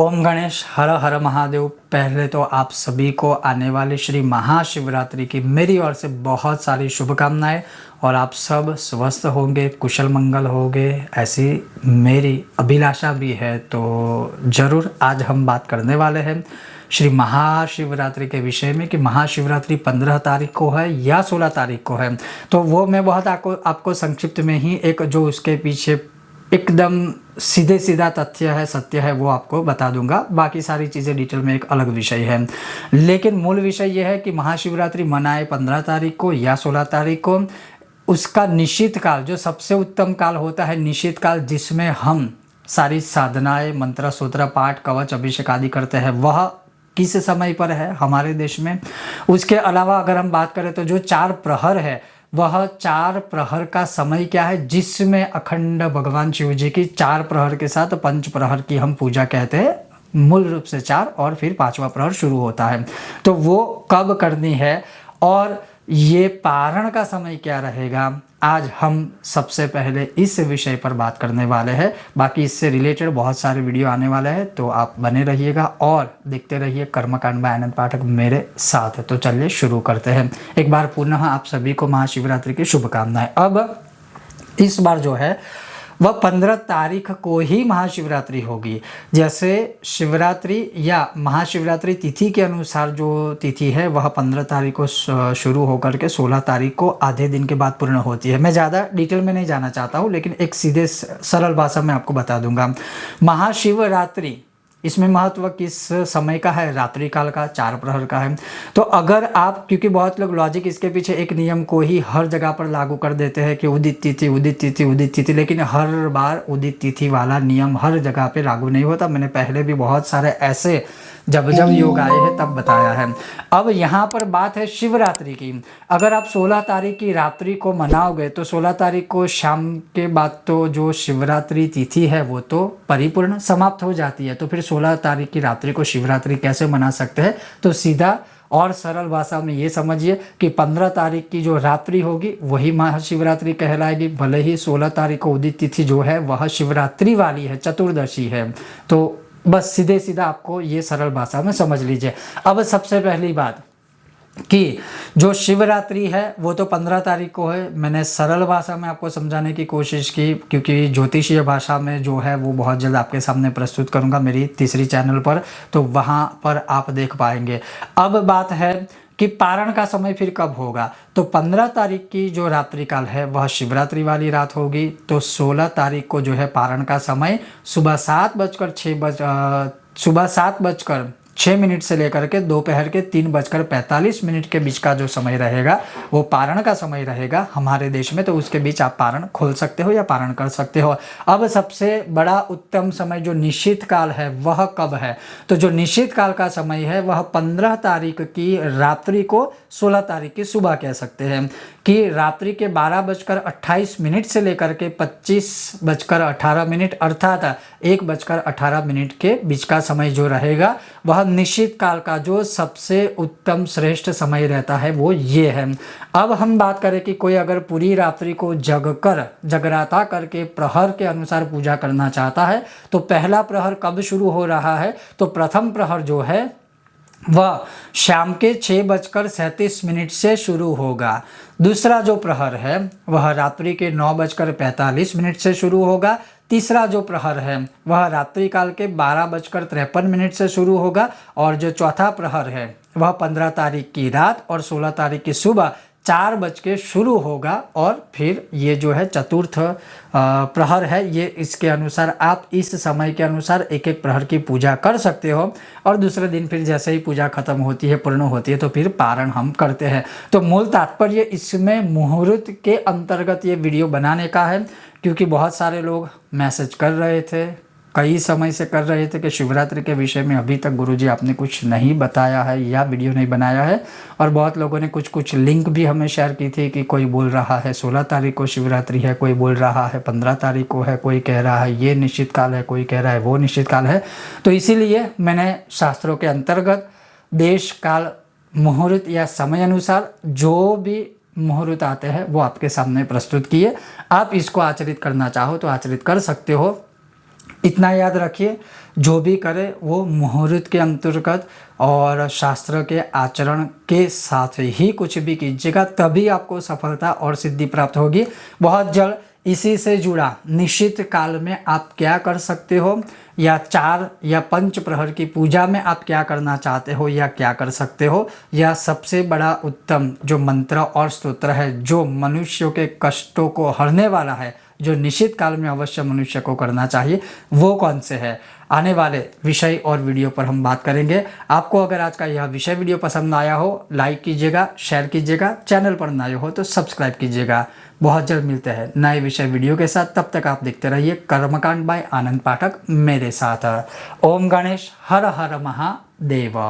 ओम गणेश हर हर महादेव। पहले तो आप सभी को आने वाली श्री महाशिवरात्रि की मेरी ओर से बहुत सारी शुभकामनाएं और आप सब स्वस्थ होंगे, कुशल मंगल होंगे, ऐसी मेरी अभिलाषा भी है। तो ज़रूर आज हम बात करने वाले हैं श्री महाशिवरात्रि के विषय में कि महाशिवरात्रि 15 तारीख को है या 16 तारीख को है। तो वो मैं बहुत आपको संक्षिप्त में ही एक जो उसके पीछे एकदम सीधे सीधा तथ्य है, सत्य है, वो आपको बता दूंगा। बाकी सारी चीज़ें डिटेल में एक अलग विषय है, लेकिन मूल विषय ये है कि महाशिवरात्रि मनाए 15 तारीख को या 16 तारीख को। उसका निश्चित काल, जो सबसे उत्तम काल होता है निश्चित काल, जिसमें हम सारी साधनाएं, मंत्र सूत्र पाठ कवच अभिषेक आदि करते हैं, वह किस समय पर है हमारे देश में। उसके अलावा अगर हम बात करें तो जो 4 प्रहर है, वह 4 प्रहर का समय क्या है, जिसमें अखंड भगवान शिव जी की 4 प्रहर के साथ 5 प्रहर की हम पूजा कहते हैं। मूल रूप से 4 और फिर 5वां प्रहर शुरू होता है। तो वो कब करनी है और ये पारण का समय क्या रहेगा, आज हम सबसे पहले इस विषय पर बात करने वाले हैं। बाकी इससे रिलेटेड बहुत सारे वीडियो आने वाले हैं, तो आप बने रहिएगा और देखते रहिए कर्मकांड बाय आनंद पाठक मेरे साथ। तो चलिए शुरू करते हैं। एक बार पुनः आप सभी को महाशिवरात्रि की शुभकामनाएं। अब इस बार जो है वह 15 तारीख को ही महाशिवरात्रि होगी। जैसे शिवरात्रि या महाशिवरात्रि तिथि के अनुसार जो तिथि है वह 15 तारीख को शुरू होकर के 16 तारीख को आधे दिन के बाद पूर्ण होती है। मैं ज़्यादा डिटेल में नहीं जाना चाहता हूँ, लेकिन एक सीधे सरल भाषा में आपको बता दूंगा। महाशिवरात्रि, इसमें महत्व किस समय का है, रात्रि काल का, 4 प्रहर का है। तो अगर आप, क्योंकि बहुत लोग लॉजिक इसके पीछे एक नियम को ही हर जगह पर लागू कर देते हैं कि उदित तिथि उदित तिथि उदित तिथि, लेकिन हर बार उदित तिथि वाला नियम हर जगह पे लागू नहीं होता। मैंने पहले भी बहुत सारे ऐसे जब योग आए हैं तब बताया है। अब यहाँ पर बात है शिवरात्रि की। अगर आप 16 तारीख की रात्रि को मनाओगे तो 16 तारीख को शाम के बाद तो जो शिवरात्रि तिथि है वो तो परिपूर्ण समाप्त हो जाती है। तो फिर 16 तारीख की रात्रि को शिवरात्रि कैसे मना सकते हैं, तो सीधा और सरल भाषा में ये समझिए कि 15 तारीख की जो रात्रि होगी वही महाशिवरात्रि कहलाएगी। भले ही 16 तारीख को उदित तिथि जो है वह शिवरात्रि वाली है, चतुर्दशी है। तो बस सीधे सीधा आपको ये सरल भाषा में समझ लीजिए। अब सबसे पहली बात कि जो शिवरात्रि है वो तो 15 तारीख को है। मैंने सरल भाषा में आपको समझाने की कोशिश की, क्योंकि ज्योतिषीय भाषा में जो है वो बहुत जल्द आपके सामने प्रस्तुत करूंगा मेरी तीसरी चैनल पर, तो वहाँ पर आप देख पाएंगे। अब बात है कि पारण का समय फिर कब होगा। तो 15 तारीख की जो रात्रि काल है वह शिवरात्रि वाली रात होगी। तो 16 तारीख को जो है पारण का समय सुबह 7:06 से लेकर के दोपहर के 3:45 के बीच का जो समय रहेगा वो पारण का समय रहेगा हमारे देश में। तो उसके बीच आप पारण खोल सकते हो या पारण कर सकते हो। अब सबसे बड़ा उत्तम समय जो निश्चित काल है वह कब है, तो जो निश्चित काल का समय है वह 15 तारीख की रात्रि को 16 तारीख की सुबह कह सकते हैं। कि रात्रि के 12:28 से लेकर के 25:18 अर्थात 1:18 के बीच का समय जो रहेगा वह निश्चित काल का जो सबसे उत्तम श्रेष्ठ समय रहता है वो ये है। अब हम बात करें कि कोई अगर पूरी रात्रि को जगराता करके प्रहर के अनुसार पूजा करना चाहता है तो पहला प्रहर कब शुरू हो रहा है, तो प्रथम प्रहर जो है वह शाम के 6:37 से शुरू होगा। दूसरा जो प्रहर है वह रात्रि के 9:45 से शुरू होगा। तीसरा जो प्रहर है वह रात्रि काल के 12:53 से शुरू होगा। और जो चौथा प्रहर है वह 15 तारीख की रात और 16 तारीख की सुबह 4 बज के शुरू होगा। और फिर ये जो है चतुर्थ प्रहर है, ये इसके अनुसार आप इस समय के अनुसार एक एक प्रहर की पूजा कर सकते हो। और दूसरे दिन फिर जैसे ही पूजा खत्म होती है, पूर्ण होती है, तो फिर पारण हम करते हैं। तो मूल तात्पर्य इसमें मुहूर्त के अंतर्गत ये वीडियो बनाने का है, क्योंकि बहुत सारे लोग मैसेज कर रहे थे, कई समय से कर रहे थे कि शिवरात्रि के विषय में अभी तक गुरुजी आपने कुछ नहीं बताया है या वीडियो नहीं बनाया है। और बहुत लोगों ने कुछ लिंक भी हमें शेयर की थी कि कोई बोल रहा है 16 तारीख को शिवरात्रि है, कोई बोल रहा है 15 तारीख को है, कोई कह रहा है ये निश्चित काल है, कोई कह रहा है वो निश्चित काल है। तो इसीलिए मैंने शास्त्रों के अंतर्गत देश काल मुहूर्त या समय अनुसार जो भी मुहूर्त आते हैं वो आपके सामने प्रस्तुत किए। आप इसको आचरित करना चाहो तो आचरित कर सकते हो। इतना याद रखिए, जो भी करे वो मुहूर्त के अंतर्गत और शास्त्र के आचरण के साथ ही कुछ भी कीजिएगा, तभी आपको सफलता और सिद्धि प्राप्त होगी। बहुत जल्द इसी से जुड़ा निश्चित काल में आप क्या कर सकते हो, या 4 या 5 प्रहर की पूजा में आप क्या करना चाहते हो या क्या कर सकते हो, या सबसे बड़ा उत्तम जो मंत्र और स्तोत्र है जो मनुष्यों के कष्टों को हरने वाला है, जो निश्चित काल में अवश्य मनुष्य को करना चाहिए, वो कौन से है, आने वाले विषय और वीडियो पर हम बात करेंगे। आपको अगर आज का यह विषय वीडियो पसंद आया हो, लाइक कीजिएगा, शेयर कीजिएगा, चैनल पर नए हो तो सब्सक्राइब कीजिएगा। बहुत जल्द मिलते हैं नए विषय वीडियो के साथ, तब तक आप देखते रहिए कर्मकांड बाय आनंद पाठक मेरे साथ। ओम गणेश, हर हर महादेव।